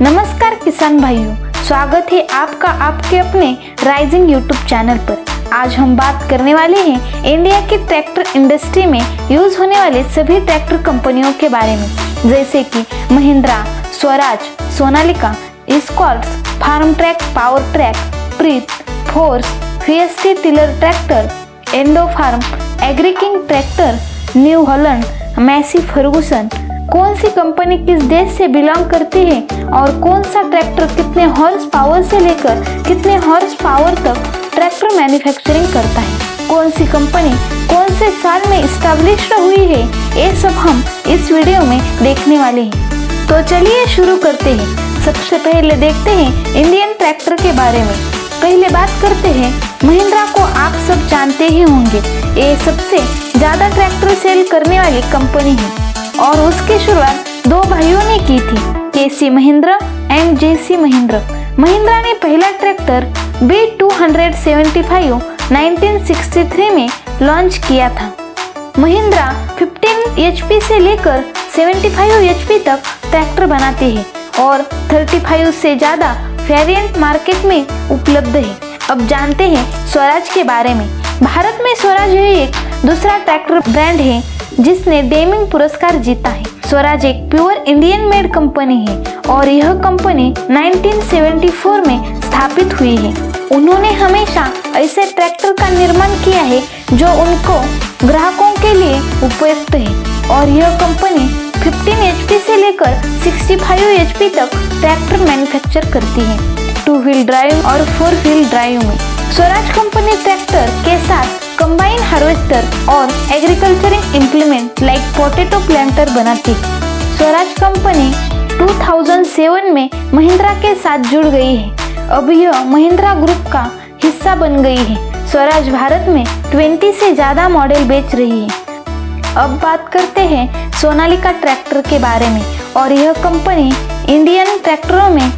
नमस्कार किसान भाइयों, स्वागत है आपका आपके अपने राइजिंग यूट्यूब चैनल पर। आज हम बात करने वाले हैं इंडिया की ट्रैक्टर इंडस्ट्री में यूज होने वाले सभी ट्रैक्टर कंपनियों के बारे में, जैसे कि Mahindra, Swaraj, Sonalika, Escorts, farm track, power track, Preet, Force, VST tiller tractor, Indo Farm, Agriking tractor, New Holland, Massey Ferguson. कौन सी कंपनी किस देश से बिलोंग करती है और कौन सा ट्रैक्टर कितने हॉर्स पावर से लेकर कितने हॉर्स पावर तक ट्रैक्टर मैन्युफैक्चरिंग करता है, कौन सी कंपनी कौन से साल में इस्टेब्लिश हुई है, ये सब हम इस वीडियो में देखने वाले हैं। तो चलिए शुरू करते हैं। सबसे पहले देखते हैं इंडियन ट्रैक्टर के बारे में। पहले बात करते हैं महिंद्रा को। आप सब जानते ही होंगे, ये सबसे ज़्यादा ट्रैक्टर सेल करने वाली कंपनी है और उसकी शुरुआत दो भाइयों ने की थी, केसी महिंद्रा एंड जेसी महिंद्रा। महिंद्रा ने पहला ट्रैक्टर B275 1963 में लॉन्च किया था। महिंद्रा 15 HP से लेकर 75 HP तक ट्रैक्टर बनाते हैं और 35 से ज़्यादा वेरिएंट मार्केट में उपलब्ध है। अब जानते हैं स्वराज के बारे में। भारत में स्वराज एक दूसरा ट्रैक्टर ब्रांड है जिसने डेमिंग पुरस्कार जीता है। स्वराज एक प्योर इंडियन मेड कंपनी है और यह कंपनी 1974 में स्थापित हुई है। उन्होंने हमेशा ऐसे ट्रैक्टर का निर्माण किया है जो उनको ग्राहकों के लिए उपयुक्त है और यह कंपनी 15 HP से लेकर 65 HP तक ट्रैक्टर मैन्युफैक्चर करती है, 2 व्हील ड्राइव और 4 व्हील ड्राइव में। स्वराज कंपनी ट्रैक्टर के साथ कंबाइन हार्वेस्टर और एग्रीकल्चरिंग इम्प्लीमेंट लाइक पोटैटो प्लांटर बनाती है। स्वराज कंपनी 2007 में महिंद्रा के साथ जुड़ गई है। अब यह महिंद्रा ग्रुप का हिस्सा बन गई है। स्वराज भारत में 20 से ज़्यादा मॉडल बेच रही है। अब बात करते हैं सोनालिका ट्रैक्टर के बारे में और यह कंपनी इंडियन ट्रैक्टरों में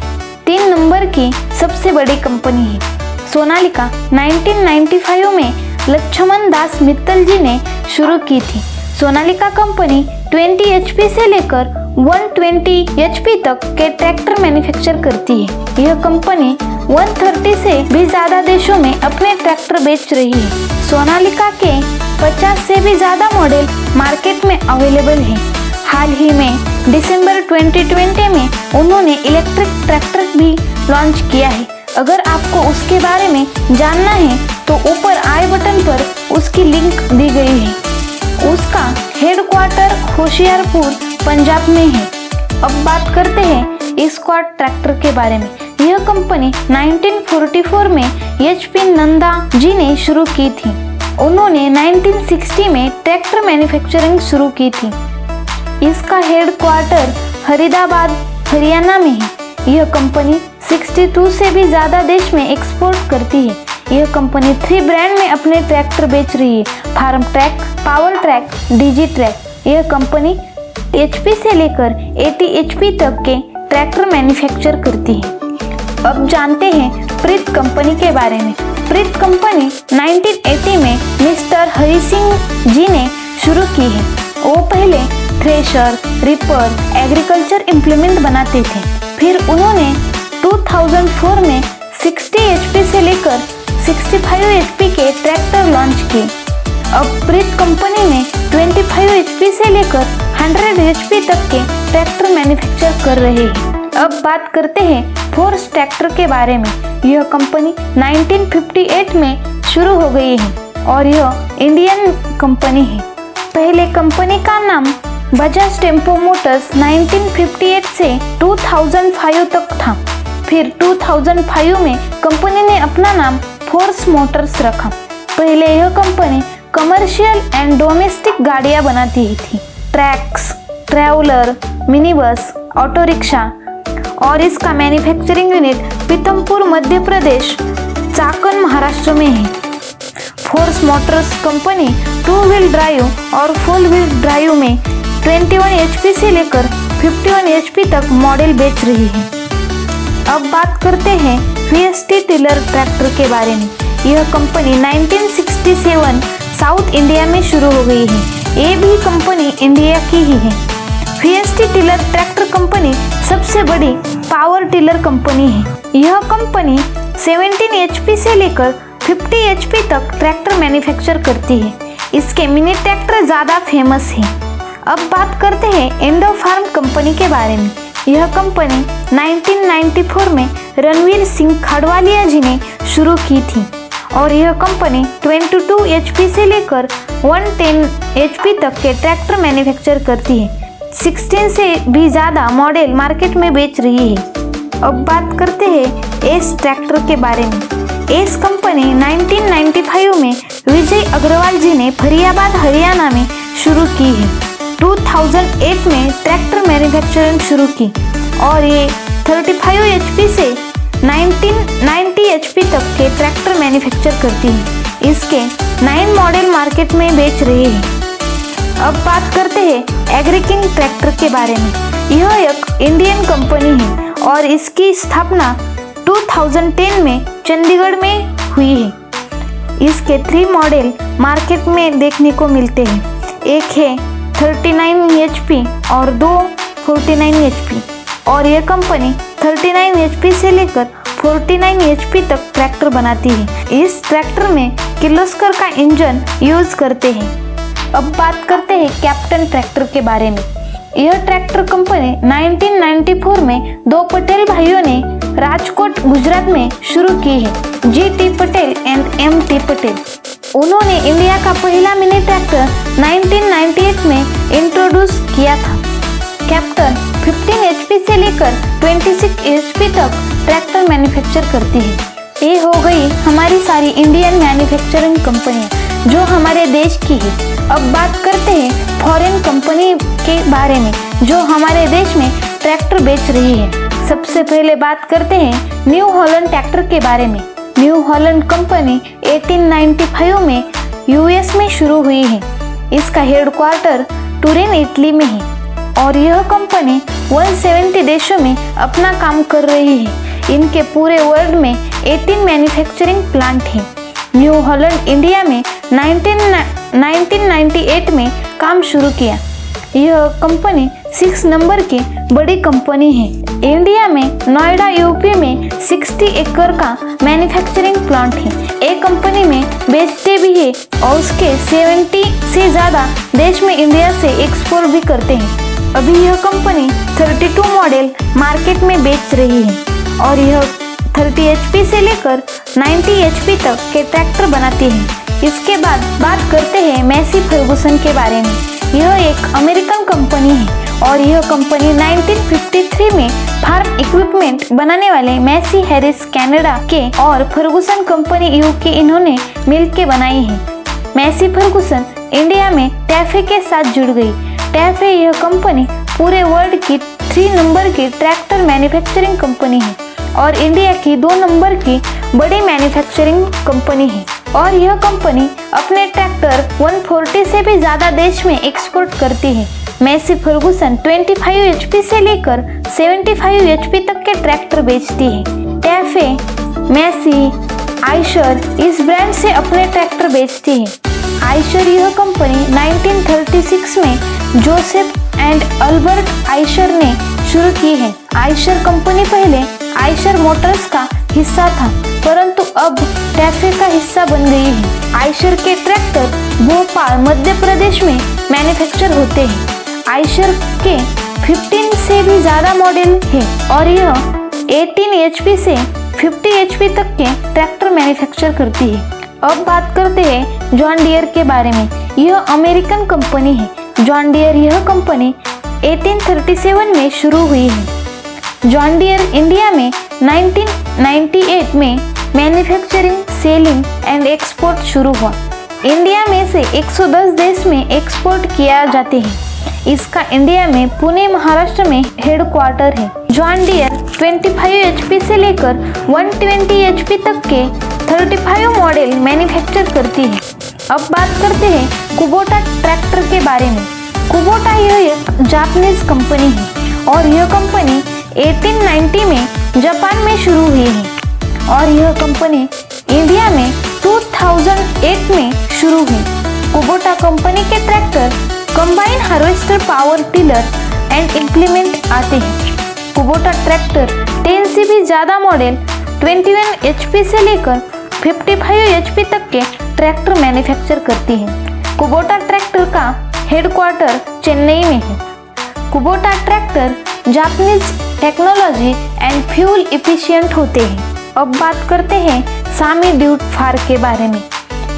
3 नंबर की सबसे बड़ी कंपनी है। सोनालिका 1995 में लक्ष्मण दास मित्तल जी ने शुरू की थी। सोनालिका कंपनी 20 HP से लेकर 120 HP तक के ट्रैक्टर मैन्युफैक्चर करती है। यह कंपनी 130 से भी ज़्यादा देशों में अपने ट्रैक्टर बेच रही है। सोनालिका के 50 से भी ज़्यादा मॉडल मार्केट में अवेलेबल हैं। हाल ही में दिसंबर 2020 में उन्होंने इलेक्ट्रिक ट्रैक्टर भी लॉन्च किया है। अगर आपको उसके बारे में जानना है तो ऊपर आई बटन पर उसकी लिंक दी गई है। उसका हेडक्वार्टर होशियारपुर पंजाब में है। अब बात करते हैं एस्कॉर्ट ट्रैक्टर के बारे में। यह कंपनी 1944 में HP नंदा जी ने शुरू की थी। उन्होंने 1960 में ट्रैक्टर मैन्युफैक्चरिंग शुरू की थी। इसका हेडक्वार्टर फरीदाबाद हरियाणा में है। यह कंपनी 62 से भी ज़्यादा देश में एक्सपोर्ट करती है। यह कंपनी 3 ब्रांड में अपने ट्रैक्टर बेच रही है, farm track, power track, DG track. यह कंपनी HP से लेकर 80 HP तक के ट्रैक्टर मैन्युफैक्चर करती है। अब जानते हैं प्रीत कंपनी के बारे में। प्रीत कंपनी 1980 में मिस्टर हरि सिंह जी ने शुरू की है। वो पहले थ्रेशर, रिपर, एग्रीकल्चर इम्प्लीमेंट बनाते थे। फिर उन्होंने 2004 में 60 HP से लेकर 65 HP के ट्रैक्टर लॉन्च किए। अब प्रीत कंपनी में 25 HP से लेकर 100 HP तक के ट्रैक्टर मैन्युफैक्चर कर रहे हैं। अब बात करते हैं फोर्स ट्रैक्टर के बारे में। यह कंपनी 1958 में शुरू हो गई है और यह इंडियन कंपनी है। पहले कंपनी का नाम बजाज टेम्पो मोटर्स 1958 से 2005 तक था। फिर 2005 में कंपनी ने अपना नाम फोर्स मोटर्स रखा। पहले यह कंपनी कमर्शियल एंड डोमेस्टिक गाड़ियां बनाती थी, tracks, traveller, mini bus, auto rickshaw, और इसका मैन्युफैक्चरिंग यूनिट पीतमपुर मध्य प्रदेश, चाकन महाराष्ट्र में है। Force Motors company 2 wheel drive और 4 व्हील ड्राइव में 21 HP से लेकर 51 HP तक मॉडल बेच रही है। अब बात करते हैं वीएसटी टिलर ट्रैक्टर के बारे में। यह कंपनी 1967 साउथ इंडिया में शुरू हो गई है। ये भी कंपनी इंडिया की ही है। वीएसटी टिलर ट्रैक्टर कंपनी सबसे बड़ी पावर टिलर कंपनी है। यह कंपनी 17 HP से लेकर 50 HP तक ट्रैक्टर मैन्युफैक्चर करती है। इसके मिनी ट्रैक्टर ज़्यादा फेमस है। अब बात करते हैं एंडोफार्म कंपनी के बारे में। यह कंपनी 1994 में रणवीर सिंह खाडवालिया जी ने शुरू की थी और यह कंपनी 22 HP से लेकर 110 HP तक के ट्रैक्टर मैन्युफैक्चर करती है। 16 से भी ज़्यादा मॉडल मार्केट में बेच रही है। अब बात करते हैं एस ट्रैक्टर के बारे में। एस कंपनी 1995 में विजय अग्रवाल जी ने फरीदाबाद हरियाणा में शुरू की है। 2008 में ट्रैक्टर मैन्युफैक्चरिंग शुरू की और ये 35 HP से 90 HP तक के ट्रैक्टर मैन्युफैक्चर करती है। इसके 9 मॉडल मार्केट में बेच रही है। अब बात करते हैं एग्रीकिंग ट्रैक्टर के बारे में। यह एक इंडियन कंपनी है और इसकी स्थापना 2010 में चंडीगढ़ में हुई है। इसके 3 मॉडल मार्केट में देखने को मिलते हैं। एक है 39 HP और 2 49 HP और यह कंपनी 39 HP से लेकर 49 HP तक ट्रैक्टर बनाती है। इस ट्रैक्टर में किर्लोस्कर का इंजन यूज करते हैं। अब बात करते हैं कैप्टन ट्रैक्टर के बारे में। यह ट्रैक्टर कंपनी 1994 में 2 पटेल भाइयों ने राजकोट गुजरात में शुरू की है, GT Patel and MT Patel. उन्होंने इंडिया का पहला मिनी ट्रैक्टर 1998 में इंट्रोड्यूस किया था। कैप्टन 15 HP से लेकर 26 HP तक ट्रैक्टर मैन्युफैक्चर करती है। ये हो गई हमारी सारी इंडियन मैन्युफैक्चरिंग कंपनियां जो हमारे देश की है। अब बात करते हैं फॉरेन कंपनी के बारे में जो हमारे देश में ट्रैक्टर बेच रही है। सबसे पहले बात करते हैं न्यू हॉलैंड ट्रैक्टर के बारे में। न्यू हॉलैंड कंपनी 1895 में US में शुरू हुई है। इसका हेडक्वार्टर टुरिन इटली में है और यह कंपनी 170 देशों में अपना काम कर रही है। इनके पूरे वर्ल्ड में 18 मैन्युफैक्चरिंग प्लांट हैं। न्यू हॉलैंड इंडिया में 1998 में काम शुरू किया। यह कंपनी 6 नंबर की बड़ी कंपनी है। इंडिया में नोएडा यूपी में 60 एकड़ का मैन्युफैक्चरिंग प्लांट है। एक कंपनी में बेचते भी है और उसके 70 से ज़्यादा देश में इंडिया से एक्सपोर्ट भी करते हैं। अभी यह कंपनी 32 मॉडल मार्केट में बेच रही है और यह 30 HP से लेकर 90 HP तक के ट्रैक्टर बनाती है। इसके बाद बात करते हैं मैसी फर्गुसन के बारे में। यह एक अमेरिकन कंपनी है और यह कंपनी 1953 में फार्म इक्विपमेंट बनाने वाले मैसी हैरिस कनाडा के और फर्गुसन कंपनी यूके इन्होंने मिलकर बनाई है। मैसी फर्गुसन इंडिया में टैफे के साथ जुड़ गई। टैफे यह कंपनी पूरे वर्ल्ड की 3 नंबर की ट्रैक्टर मैन्युफैक्चरिंग कंपनी है और इंडिया की 2 नंबर की बड़ी मैन्युफैक्चरिंग कंपनी है और यह कंपनी अपने ट्रैक्टर 140 से भी ज़्यादा देश में एक्सपोर्ट करती है। मैसी फर्गुसन 25 HP से लेकर 75 HP तक के ट्रैक्टर बेचती है। टैफे, मैसी, आइशर इस ब्रांड से अपने ट्रैक्टर बेचती है। आइशर यह कंपनी 1936 में जोसेफ एंड अल्बर्ट आइशर ने शुरू की है। आइशर कंपनी पहले आइशर मोटर्स का हिस्सा था परंतु अब टैफे का हिस्सा बन गई है। आइशर के ट्रैक्टर भोपाल मध्य प्रदेश में मैन्युफैक्चर होते हैं। आइशर के 15 से भी ज़्यादा मॉडल है और यह 18 HP से 50 HP तक के ट्रैक्टर मैन्युफैक्चर करती है। अब बात करते हैं जॉन डियर के बारे में। यह अमेरिकन कंपनी है। जॉन डियर यह कंपनी 1837 में शुरू हुई है। जॉन डियर इंडिया में 1998 में मैन्युफैक्चरिंग, सेलिंग एंड एक्सपोर्ट शुरू हुआ। इंडिया में से 110 देश में एक्सपोर्ट किया जाते हैं। इसका इंडिया में पुणे महाराष्ट्र में हेडक्वार्टर है। जॉन डियर 25 HP से लेकर 120 HP तक के 35 मॉडल मैन्युफैक्चर करती है। अब बात करते हैं कुबोटा ट्रैक्टर के बारे में। कुबोटा यह एक जापानीज कंपनी है और यह कंपनी 1890 में जापान में शुरू हुई है और यह कंपनी इंडिया में 2008 में शुरू हुई। कुबोटा कंपनी के tractor combine harvester, power tiller and implement आते हैं। कुबोटा ट्रैक्टर 10 से भी ज़्यादा मॉडल 21 HP से लेकर 55 HP तक के ट्रैक्टर मैन्युफैक्चर करती है। कुबोटा ट्रैक्टर का हेडक्वार्टर चेन्नई में है। Kubota tractor Japanese technology and fuel efficient होते हैं। अब बात करते हैं सामी ड्यूट फार के बारे में।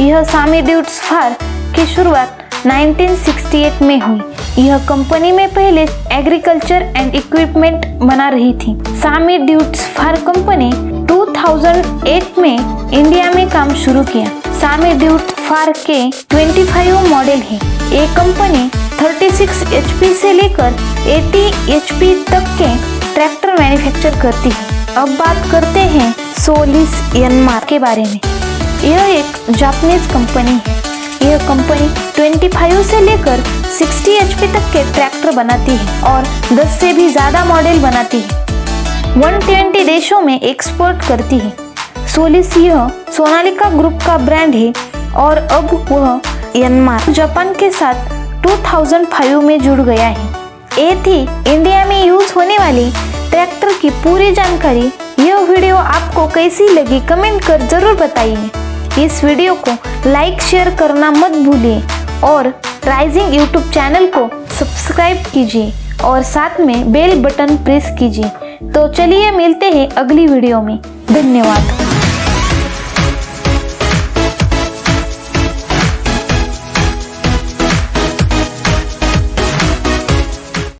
यह सामी ड्यूट्स फार की शुरुआत 1968 में हुई। यह कंपनी में पहले एग्रीकल्चर एंड इक्विपमेंट बना रही थी। सामी ड्यूट्स फार कंपनी 2008 में इंडिया में काम शुरू किया। सामी ड्यूट फार के 25 मॉडल हैं। ये कंपनी 36 HP से लेकर 80 HP तक के ट्रैक्टर मैन्युफैक्चर करती है। अब बात करते हैं सोलिस यनमार के बारे में। यह एक जापानीज कंपनी है। यह कंपनी 25 से लेकर 60 HP तक के ट्रैक्टर बनाती है और 10 से भी ज़्यादा मॉडल बनाती है। 120 देशों में एक्सपोर्ट करती है। सोलिस यह सोनालिका ग्रुप का ब्रांड है और अब वह यनमार जापान के साथ 2005 में जुड़ गया है। ये थी इंडिया में यूज होने वाली ट्रैक्टर की पूरी जानकारी। यह वीडियो आपको कैसी लगी कमेंट कर जरूर बताइए। इस वीडियो को लाइक शेयर करना मत भूलिए और राइजिंग यूट्यूब चैनल को सब्सक्राइब कीजिए और साथ में बेल बटन प्रेस कीजिए। तो चलिए मिलते हैं अगली वीडियो में। धन्यवाद।